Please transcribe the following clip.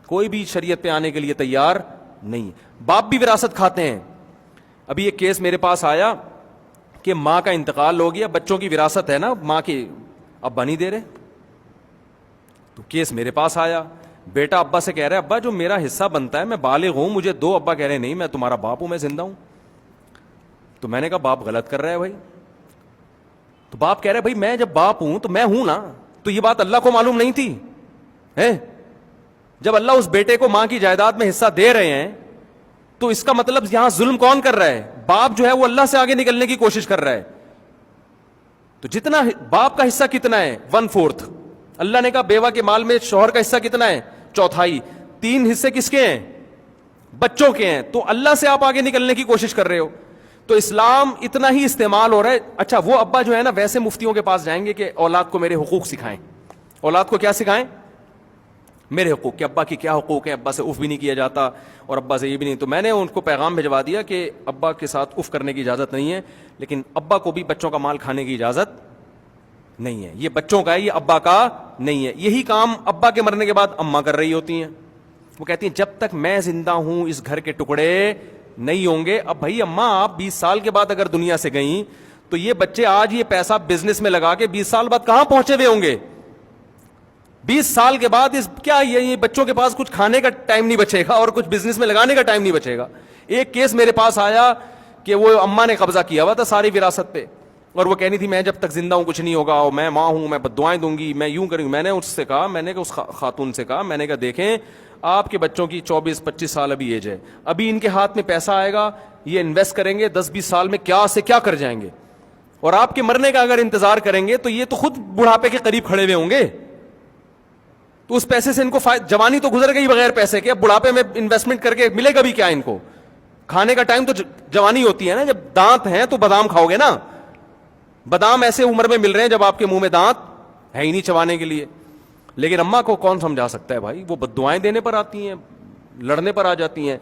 کوئی بھی شریعت پہ آنے کے لیے تیار نہیں. باپ بھی وراثت کھاتے ہیں. ابھی ایک کیس میرے پاس آیا کہ ماں کا انتقال ہو گیا, بچوں کی وراثت ہے نا, ماں کی ابا نہیں دے رہے. تو کیس میرے پاس آیا, بیٹا ابا سے کہہ رہا ہے ابا جو میرا حصہ بنتا ہے, میں بالغ ہوں, مجھے دو. ابا کہہ رہے نہیں میں تمہارا باپ ہوں, میں زندہ ہوں. تو میں نے کہا باپ غلط کر رہا ہے بھائی. تو باپ کہہ رہے بھائی میں جب باپ ہوں تو میں ہوں نا. تو یہ بات اللہ کو معلوم نہیں تھی ہے؟ جب اللہ اس بیٹے کو ماں کی جائیداد میں حصہ دے رہے ہیں تو اس کا مطلب یہاں ظلم کون کر رہا ہے؟ باپ جو ہے وہ اللہ سے آگے نکلنے کی کوشش کر رہا ہے. تو جتنا باپ کا حصہ کتنا ہے؟ 1/4. اللہ نے کہا بیوہ کے مال میں شوہر کا حصہ کتنا ہے؟ 1/4. 3 حصے کس کے ہیں؟ بچوں کے ہیں. تو اللہ سے آپ آگے نکلنے کی کوشش کر رہے ہو. تو اسلام اتنا ہی استعمال ہو رہا ہے. اچھا وہ ابا جو ہے نا ویسے مفتیوں کے پاس جائیں گے کہ اولاد کو میرے حقوق سکھائیں. اولاد کو کیا سکھائیں؟ میرے حقوق. کہ ابا کی کیا حقوق ہیں, ابا سے اف بھی نہیں کیا جاتا اور ابا سے یہ بھی نہیں. تو میں نے ان کو پیغام بھجوا دیا کہ ابا کے ساتھ اف کرنے کی اجازت نہیں ہے, لیکن ابا کو بھی بچوں کا مال کھانے کی اجازت نہیں ہے. یہ بچوں کا ہے, یہ ابا کا نہیں ہے. یہی کام ابا کے مرنے کے بعد اماں کر رہی ہوتی ہیں. وہ کہتی ہیں جب تک میں زندہ ہوں اس گھر کے ٹکڑے نہیں ہوں گے. اب بھائی اماں آپ 20 سال کے بعد اگر دنیا سے گئیں تو یہ بچے آج یہ پیسہ بزنس میں لگا کے 20 سال بعد کہاں پہنچے ہوئے ہوں گے؟ 20 سال کے بعد کیا یہ بچوں کے پاس کچھ کھانے کا ٹائم نہیں بچے گا اور کچھ بزنس میں لگانے کا ٹائم نہیں بچے گا. ایک کیس میرے پاس آیا کہ وہ اماں نے قبضہ کیا ہوا تھا ساری وراثت پہ, اور وہ کہنی تھی میں جب تک زندہ ہوں کچھ نہیں ہوگا, اور میں ماں ہوں, میں بددعائیں دوں گی, میں یوں کروں گی. میں نے اس سے کہا, میں نے اس خاتون سے کہا, میں نے کہا دیکھیں آپ کے بچوں کی 24-25 سال ابھی ایج ہے, ابھی ان کے ہاتھ میں پیسہ آئے گا, یہ انویسٹ کریں گے, 10-20 سال میں کیا سے کیا کر جائیں گے. اور آپ کے مرنے کا اگر انتظار کریں گے تو یہ تو خود بڑھاپے کے قریب کھڑے ہوئے ہوں گے. تو اس پیسے سے ان کو جوانی تو گزر گئی بغیر پیسے کے, اب بڑھاپے میں انویسٹمنٹ کر کے ملے گا بھی کیا ان کو؟ کھانے کا ٹائم تو جوانی ہوتی ہے نا, جب دانت ہیں تو بادام کھاؤ گے نا. بادام ایسے عمر میں مل رہے ہیں جب آپ کے منہ میں دانت ہے ہی نہیں چبانے کے لیے. لیکن اماں کو کون سمجھا سکتا ہے بھائی, وہ بددعائیں دینے پر آتی ہیں, لڑنے پر آ جاتی ہیں.